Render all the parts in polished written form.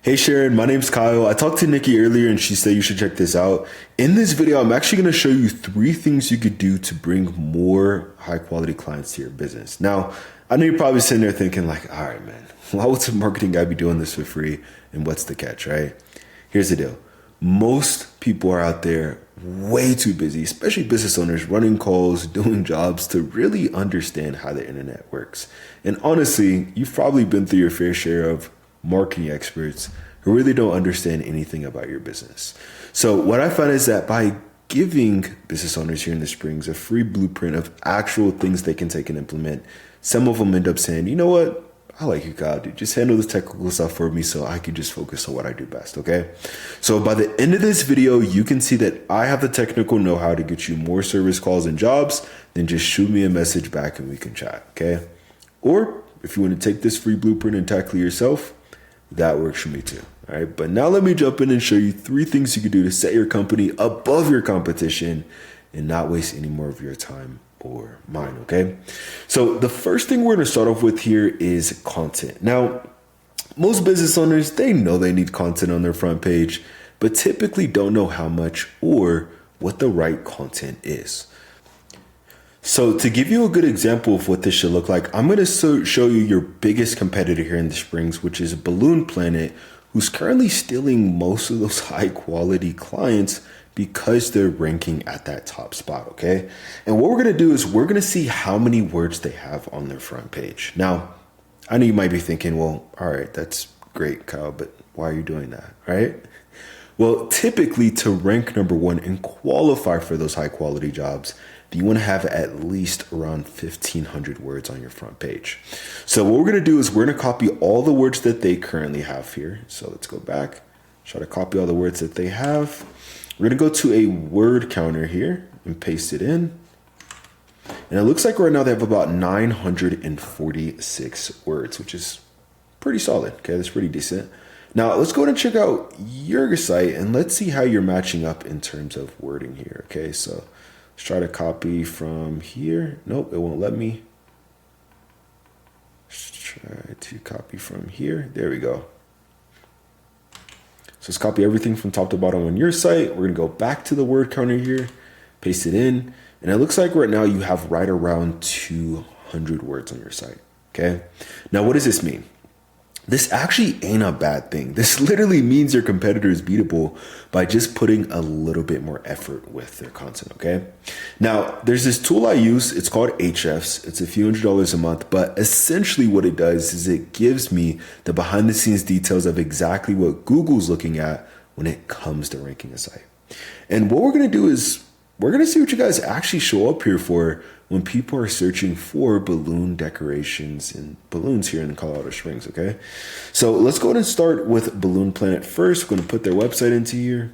Hey Sharon, my name's Kyle. I talked to Nikki earlier and she said you should check this out. In this video, I'm actually going to show you 3 things you could do to bring more high quality clients to your business. Now, I know you're probably sitting there thinking like, all right, man, why would some marketing guy be doing this for free? And what's the catch, right? Here's the deal. Most people are out there way too busy, especially business owners, running calls, doing jobs to really understand how the internet works. And honestly, you've probably been through your fair share of marketing experts who really don't understand anything about your business. So what I found is that by giving business owners here in the Springs a free blueprint of actual things they can take and implement, some of them end up saying, you know what? I like you, God, dude. Just handle the technical stuff for me so I can just focus on what I do best, okay? So by the end of this video, you can see that I have the technical know-how to get you more service calls and jobs. Then just shoot me a message back and we can chat, okay? Or if you want to take this free blueprint and tackle it yourself, that works for me too. All right. But now let me jump in and show you 3 things you can do to set your company above your competition and not waste any more of your time or mine. Okay. So the first thing we're going to start off with here is content. Now, most business owners, they know they need content on their front page, but typically don't know how much or what the right content is. So to give you a good example of what this should look like, I'm going to show you your biggest competitor here in the Springs, which is Balloon Planet, who's currently stealing most of those high quality clients because they're ranking at that top spot, okay? And what we're going to do is we're going to see how many words they have on their front page. Now, I know you might be thinking, well, all right, that's great, Kyle, but why are you doing that, right? Well, typically to rank number 1 and qualify for those high quality jobs, you want to have at least around 1,500 words on your front page. So what we're going to do is we're going to copy all the words that they currently have here. So let's go back, try to copy all the words that they have. We're going to go to a word counter here and paste it in. And it looks like right now they have about 946 words, which is pretty solid. Okay, that's pretty decent. Now let's go ahead and check out your site and let's see how you're matching up in terms of wording here. Okay, so let's try to copy from here. Nope, it won't let me. Let's try to copy from here. There we go. So let's copy everything from top to bottom on your site. We're gonna go back to the word counter here, paste it in. And it looks like right now you have right around 200 words on your site, okay? Now, what does this mean? This actually ain't a bad thing. This literally means your competitor is beatable by just putting a little bit more effort with their content, okay? Now, there's this tool I use. It's called Ahrefs. It's a few $100s a month, but essentially what it does is it gives me the behind the scenes details of exactly what Google's looking at when it comes to ranking a site. And what we're gonna do is we're gonna see what you guys actually show up here for when people are searching for balloon decorations and balloons here in Colorado Springs, okay? So let's go ahead and start with Balloon Planet first. We're gonna put their website into here.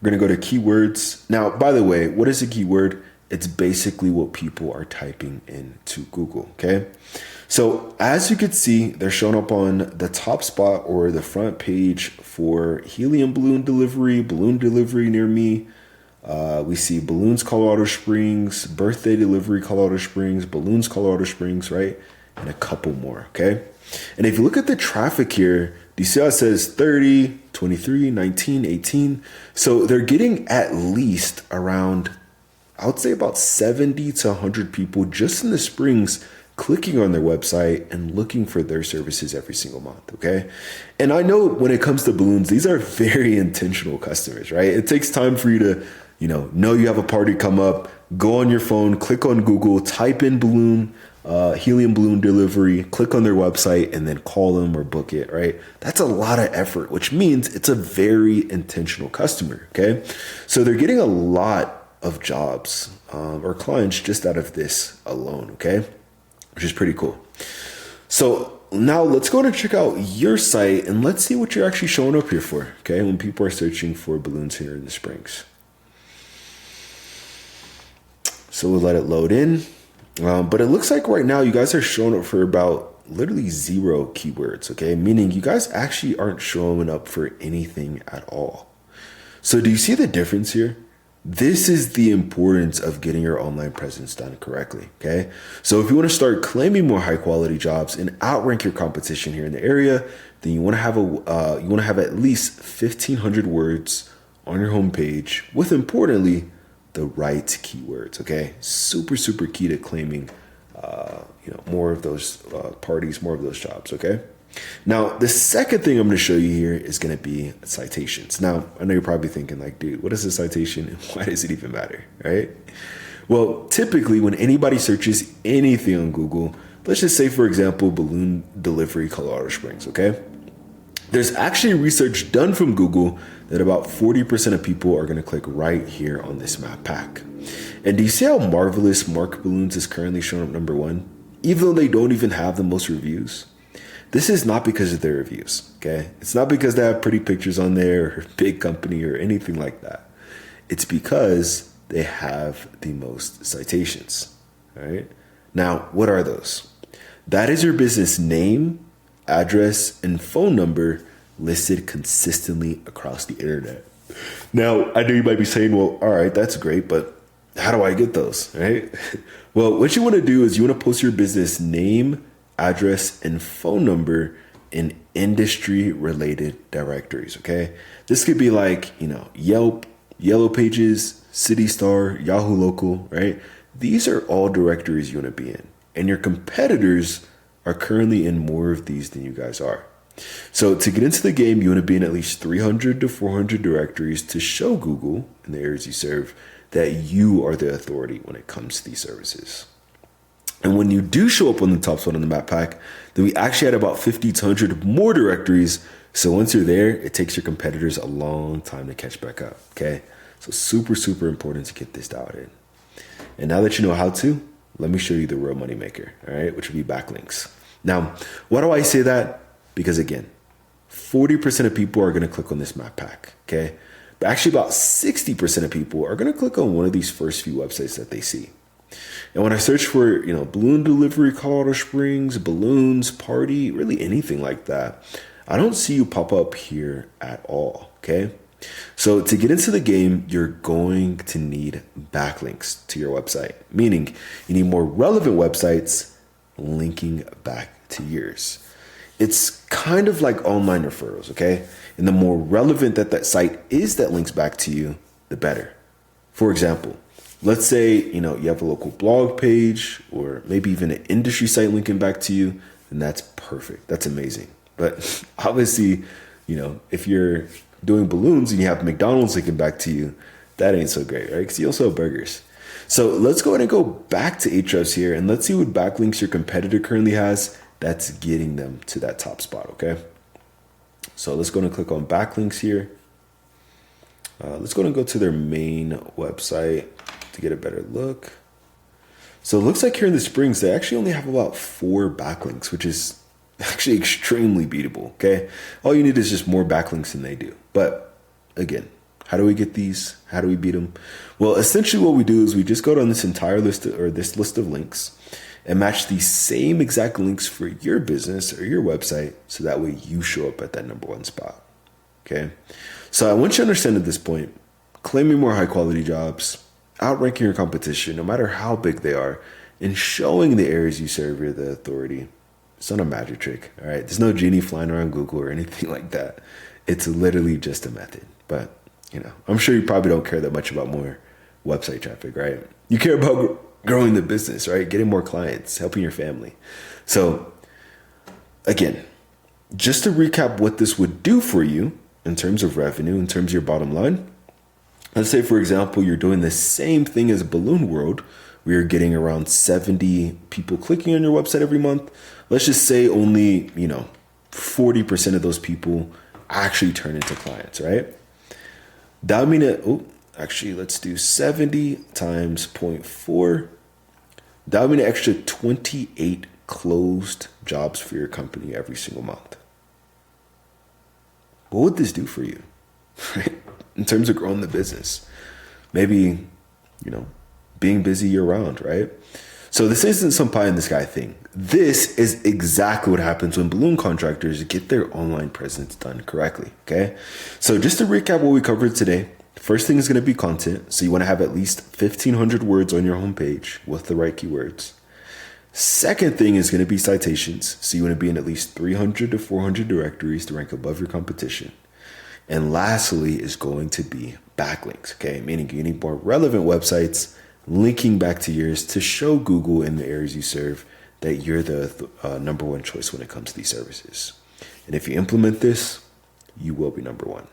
We're gonna go to keywords. Now, by the way, what is a keyword? It's basically what people are typing into Google, okay? So as you can see, they're showing up on the top spot or the front page for helium balloon delivery near me. We see balloons, Colorado Springs, birthday delivery, Colorado Springs, balloons, Colorado Springs, right? And a couple more, okay? And if you look at the traffic here, do you see how it says 30, 23, 19, 18? So they're getting at least around, I would say about 70 to 100 people just in the Springs clicking on their website and looking for their services every single month, okay? And I know when it comes to balloons, these are very intentional customers, right? It takes time for you to, know you have a party come up, go on your phone, click on Google, type in balloon, helium balloon delivery, click on their website, and then call them or book it, right? That's a lot of effort, which means it's a very intentional customer, okay? So they're getting a lot of jobs or clients just out of this alone, okay? Which is pretty cool. So now let's go and check out your site and let's see what you're actually showing up here for, okay? When people are searching for balloons here in the Springs. So we'll let it load in. But it looks like right now you guys are showing up for about literally 0 keywords, okay? Meaning you guys actually aren't showing up for anything at all. So do you see the difference here? This is the importance of getting your online presence done correctly. Okay. So if you want to start claiming more high quality jobs and outrank your competition here in the area, then you want to have at least 1,500 words on your homepage with, importantly, the right keywords. Okay. Super, super key to claiming, more of those parties, more of those jobs. Okay. Now, the second thing I'm going to show you here is going to be citations. Now, I know you're probably thinking like, dude, what is a citation and why does it even matter, right? Well, typically when anybody searches anything on Google, let's just say, for example, balloon delivery, Colorado Springs, okay? There's actually research done from Google that about 40% of people are going to click right here on this map pack. And do you see how marvelous Mark Balloons is currently showing up number one, even though they don't even have the most reviews? This is not because of their reviews, okay? It's not because they have pretty pictures on there or big company or anything like that. It's because they have the most citations, right? Now, what are those? That is your business name, address, and phone number listed consistently across the internet. Now, I know you might be saying, well, all right, that's great, but how do I get those, right? Well, what you want to do is you want to post your business name, address, and phone number in industry related directories. Okay. This could be like, Yelp, Yellow Pages, City Star, Yahoo Local, right? These are all directories you want to be in, and your competitors are currently in more of these than you guys are. So to get into the game, you want to be in at least 300 to 400 directories to show Google in the areas you serve that you are the authority when it comes to these services. And when you do show up on the top spot on the map pack, then we actually had about 50 to 100 more directories. So once you're there, it takes your competitors a long time to catch back up. Okay. So super, super important to get this dialed in. And now that you know how to, let me show you the real money maker. All right. Which would be backlinks. Now, why do I say that? Because again, 40% of people are going to click on this map pack. Okay. But actually about 60% of people are going to click on one of these first few websites that they see. And when I search for, balloon delivery, Colorado Springs, balloons, party, really anything like that, I don't see you pop up here at all. Okay. So to get into the game, you're going to need backlinks to your website, meaning you need more relevant websites linking back to yours. It's kind of like online referrals. Okay. And the more relevant that site is that links back to you, the better. For example, let's say, you have a local blog page or maybe even an industry site linking back to you, then that's perfect. That's amazing. But obviously, if you're doing balloons and you have McDonald's linking back to you, that ain't so great, right? Because you also have burgers. So let's go ahead and go back to Ahrefs here and let's see what backlinks your competitor currently has that's getting them to that top spot, okay? So let's go and click on backlinks here. Let's go and go to their main website to get a better look. So it looks like here in the Springs, they actually only have about 4 backlinks, which is actually extremely beatable. Okay. All you need is just more backlinks than they do. But again, how do we get these? How do we beat them? Well, essentially what we do is we just go down this entire list or this list of links and match the same exact links for your business or your website. So that way you show up at that number 1 spot. Okay. So I want you to understand at this point, claiming more high quality jobs, outranking your competition, no matter how big they are, and showing the areas you serve you're the authority. It's not a magic trick, all right? There's no genie flying around Google or anything like that. It's literally just a method. But, I'm sure you probably don't care that much about more website traffic, right? You care about growing the business, right? Getting more clients, helping your family. So, again, just to recap what this would do for you in terms of revenue, in terms of your bottom line, let's say, for example, you're doing the same thing as Balloon World, where you're getting around 70 people clicking on your website every month. Let's just say only, 40% of those people actually turn into clients, right? That would mean let's do 70 times 0.4. That would mean an extra 28 closed jobs for your company every single month. What would this do for you, right? In terms of growing the business? Maybe, being busy year round, right? So this isn't some pie in the sky thing. This is exactly what happens when balloon contractors get their online presence done correctly, okay? So just to recap what we covered today, First thing is going to be content. So you want to have at least 1,500 words on your homepage with the right keywords. Second thing is going to be citations. So you want to be in at least 300 to 400 directories to rank above your competition. And lastly is going to be backlinks, okay? Meaning you need more relevant websites linking back to yours to show Google in the areas you serve that you're the number one choice when it comes to these services. And if you implement this, you will be number one.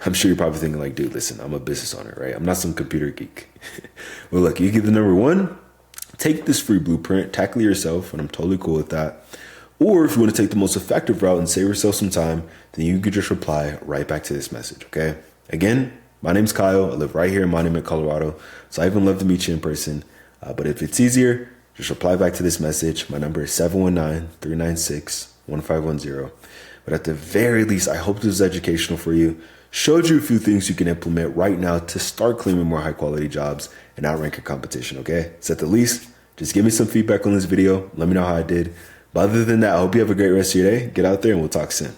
I'm sure you're probably thinking like, dude, listen, I'm a business owner, right? I'm not some computer geek. Well, look, you get the number one, take this free blueprint, tackle it yourself, and I'm totally cool with that. Or if you want to take the most effective route and save yourself some time, then you could just reply right back to this message, okay? Again, my name's Kyle. I live right here in Monument, Colorado. So I even love to meet you in person. But if it's easier, just reply back to this message. My number is 719-396-1510. But at the very least, I hope this was educational for you. Showed you a few things you can implement right now to start claiming more high quality jobs and outrank your competition, okay? So at the least, just give me some feedback on this video. Let me know how I did. But other than that, I hope you have a great rest of your day. Get out there and we'll talk soon.